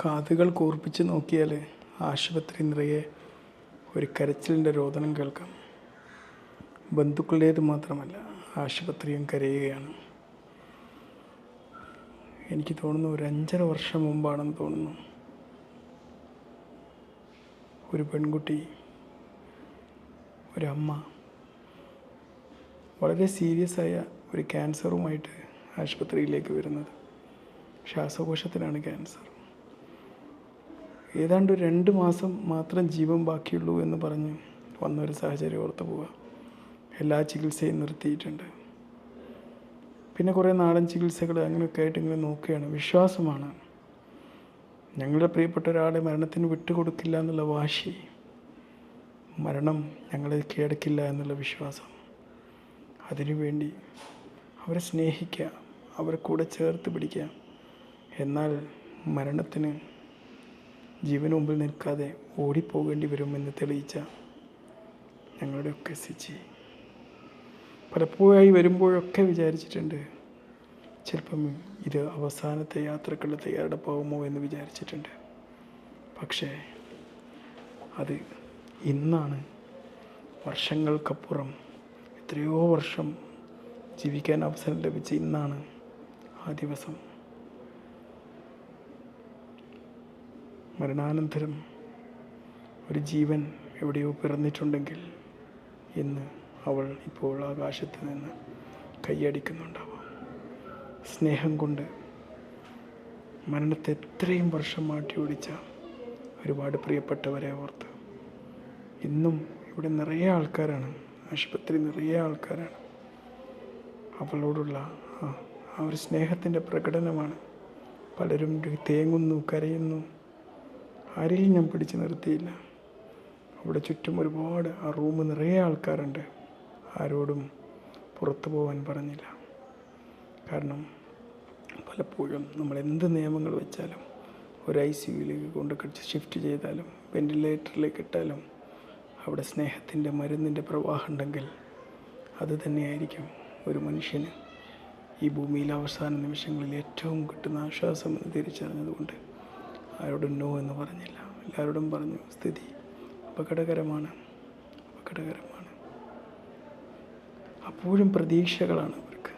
കാതുകൾ കൂർപ്പിച്ച് നോക്കിയാൽ ആശുപത്രി നിറയെ ഒരു കരച്ചിലിൻ്റെ രോദനം കേൾക്കാം. ബന്ധുക്കളുടേത് മാത്രമല്ല, ആശുപത്രിയും കരയുകയാണ്. എനിക്ക് തോന്നുന്നു ഒരു 5.5 വർഷം മുമ്പാണെന്ന് തോന്നുന്നു, ഒരു പെൺകുട്ടി, ഒരമ്മ വളരെ സീരിയസ് ആയ ഒരു ക്യാൻസറുമായിട്ട് ആശുപത്രിയിലേക്ക് വരുന്നത്. ശ്വാസകോശത്തിനാണ് ക്യാൻസർ. ഏതാണ്ട് 2 മാസം മാത്രം ജീവൻ ബാക്കിയുള്ളൂ എന്ന് പറഞ്ഞ് വന്നൊരു സാഹചര്യം ഓർത്ത് പോവുക. എല്ലാ ചികിത്സയും നിർത്തിയിട്ടുണ്ട്. പിന്നെ കുറേ നാടൻ ചികിത്സകൾ അങ്ങനെയൊക്കെ ആയിട്ട് ഇങ്ങനെ നോക്കുകയാണ്. വിശ്വാസമാണ്, ഞങ്ങളുടെ പ്രിയപ്പെട്ട ഒരാളെ മരണത്തിന് വിട്ടുകൊടുക്കില്ല എന്നുള്ള വാശി, മരണം ഞങ്ങളെ കീഴടക്കില്ല എന്നുള്ള വിശ്വാസം. അതിനുവേണ്ടി അവരെ സ്നേഹിക്കുക, അവരെ കൂടെ ചേർത്ത് പിടിക്കുക. എന്നാൽ മരണത്തിന് ജീവന് മുമ്പിൽ നിൽക്കാതെ ഓടിപ്പോകേണ്ടി വരുമെന്ന് തെളിയിച്ച ഞങ്ങളുടെയൊക്കെ സിച്ചി. പലപ്പോഴായി വരുമ്പോഴൊക്കെ വിചാരിച്ചിട്ടുണ്ട്, ചിലപ്പം ഇത് അവസാനത്തെ യാത്രക്കുള്ള തയ്യാറെടുപ്പാകുമോ എന്ന് വിചാരിച്ചിട്ടുണ്ട്. പക്ഷേ അത് ഇന്നാണ്. വർഷങ്ങൾക്കപ്പുറം, എത്രയോ വർഷം ജീവിക്കാൻ അവസരം ലഭിച്ച ഇന്നാണ് ആ ദിവസം. മരണാനന്തരം ഒരു ജീവൻ എവിടെയോ പിറന്നിട്ടുണ്ടെങ്കിൽ ഇന്ന് അവൾ ഇപ്പോൾ ആകാശത്ത് നിന്ന് കൈയടിക്കുന്നുണ്ടാവാം. സ്നേഹം കൊണ്ട് മരണത്തെ എത്രയും വർഷം മാറ്റി ഓടിച്ച ഒരുപാട് പ്രിയപ്പെട്ടവരെ ഓർത്ത് ഇന്നും ഇവിടെ നിറയെ ആൾക്കാരാണ്, ആശുപത്രി നിറയെ ആൾക്കാരാണ്. അവളോടുള്ള ആ ഒരു സ്നേഹത്തിൻ്റെ പ്രകടനമാണ്. പലരും തേങ്ങുന്നു, കരയുന്നു. ആരെയും ഞാൻ പിടിച്ചു നിർത്തിയില്ല. അവിടെ ചുറ്റും ഒരുപാട്, ആ റൂം നിറയെ ആൾക്കാരുണ്ട്. ആരോടും പുറത്തു പോകാൻ പറഞ്ഞില്ല. കാരണം പലപ്പോഴും നമ്മൾ എന്ത് നിയമങ്ങൾ വെച്ചാലും, ഒരു ICUവിലേക്ക് കൊണ്ട് ഷിഫ്റ്റ് ചെയ്താലും, വെൻറ്റിലേറ്ററിലേക്ക് ഇട്ടാലും, അവിടെ സ്നേഹത്തിൻ്റെ മരുന്നിൻ്റെ പ്രവാഹം ഉണ്ടെങ്കിൽ അത് തന്നെയായിരിക്കും ഒരു മനുഷ്യന് ഈ ഭൂമിയിലെ അവസാന നിമിഷങ്ങളിൽ ഏറ്റവും കിട്ടുന്ന ആശ്വാസം എന്ന് തിരിച്ചറിഞ്ഞതുകൊണ്ട് ആരോടും നോ എന്ന് പറഞ്ഞില്ല. എല്ലാവരോടും പറഞ്ഞു, സ്ഥിതി അപകടകരമാണ്. അപ്പോഴും പ്രതീക്ഷകളാണ് അവർക്ക്.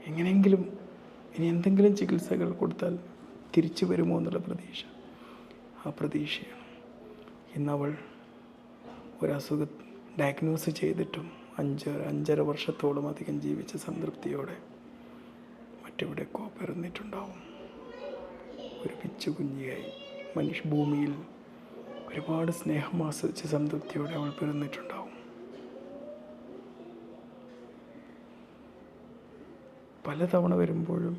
എങ്ങനെയെങ്കിലും ഇനി എന്തെങ്കിലും ചികിത്സകൾ കൊടുത്താൽ തിരിച്ചു വരുമോ എന്നുള്ള പ്രതീക്ഷ. ആ പ്രതീക്ഷയാണ്. ഇന്നവൾ ഒരസുഖം ഡയഗ്നോസ് ചെയ്തിട്ടും 5.5 വർഷത്തോളം അധികം ജീവിച്ച സംതൃപ്തിയോടെ മറ്റെവിടെയൊക്കെ പിറന്നിട്ടുണ്ടാവും. ഒരു പിച്ചു കുഞ്ഞിയായി ഭൂമിയിൽ ഒരുപാട് സ്നേഹം ആസ്വദിച്ച സംതൃപ്തിയോടെ അവൾ പിറന്നിട്ടുണ്ടാവും. പലതവണ വരുമ്പോഴും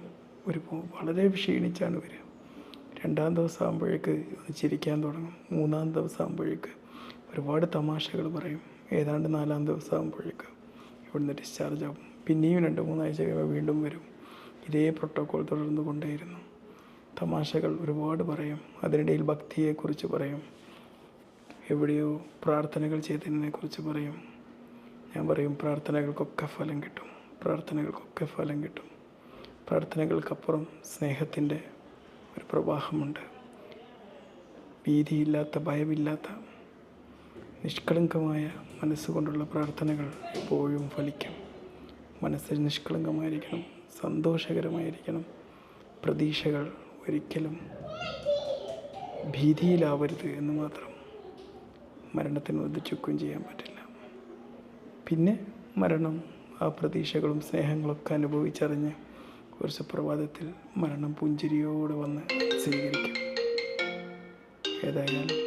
വളരെ ക്ഷീണിച്ചാണ് വരിക. 2-ാം ദിവസം ആകുമ്പോഴേക്ക് ചിരിക്കാൻ തുടങ്ങും. 3-ാം ദിവസം ആകുമ്പോഴേക്ക് ഒരുപാട് തമാശകൾ പറയും. ഏതാണ്ട് 4-ാം ദിവസം ആകുമ്പോഴേക്ക് ഇവിടുന്ന് ഡിസ്ചാർജ് ആകും. പിന്നെയും 2-3 ആഴ്ച കഴിയുമ്പോൾ വീണ്ടും വരും. ഇതേ പ്രോട്ടോക്കോൾ തുടർന്നു കൊണ്ടേയിരുന്നു. തമാശകൾ ഒരുപാട് പറയും. അതിനിടയിൽ ഭക്തിയെക്കുറിച്ച് പറയും, എവിടെയോ പ്രാർത്ഥനകൾ ചെയ്തതിനെക്കുറിച്ച് പറയും. ഞാൻ പറയും, പ്രാർത്ഥനകൾക്കൊക്കെ ഫലം കിട്ടും. പ്രാർത്ഥനകൾക്കപ്പുറം സ്നേഹത്തിൻ്റെ ഒരു പ്രവാഹമുണ്ട്. ഭീതിയില്ലാത്ത, ഭയമില്ലാത്ത, നിഷ്കളങ്കമായ മനസ്സുകൊണ്ടുള്ള പ്രാർത്ഥനകൾ എപ്പോഴും ഫലിക്കും. മനസ്സ് നിഷ്കളങ്കമായിരിക്കണം, സന്തോഷകരമായിരിക്കണം. പ്രതീക്ഷകൾ ഒരിക്കലും ഭീതിയിലാവരുത് എന്ന് മാത്രം. മരണത്തിന് ഒതിച്ചൊക്കും ചെയ്യാൻ പറ്റില്ല. പിന്നെ മരണം ആ പ്രതീക്ഷകളും സ്നേഹങ്ങളൊക്കെ അനുഭവിച്ചറിഞ്ഞ് ഒരു സുപ്രഭാതത്തിൽ മരണം പുഞ്ചിരിയോടെ വന്ന് സ്വീകരിക്കും. ഏതായാലും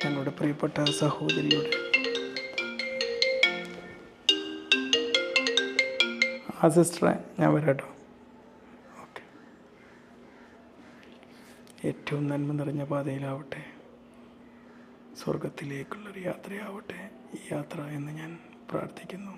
ഞങ്ങളുടെ പ്രിയപ്പെട്ട സഹോദരിയുടെ സിസ്റ്ററെ, ഞാൻ വരാട്ടോ. ഓക്കെ. ഏറ്റവും നന്മ നിറഞ്ഞ പാതയിലാവട്ടെ, സ്വർഗത്തിലേക്കുള്ളൊരു യാത്രയാവട്ടെ ഈ യാത്ര എന്ന് ഞാൻ പ്രാർത്ഥിക്കുന്നു.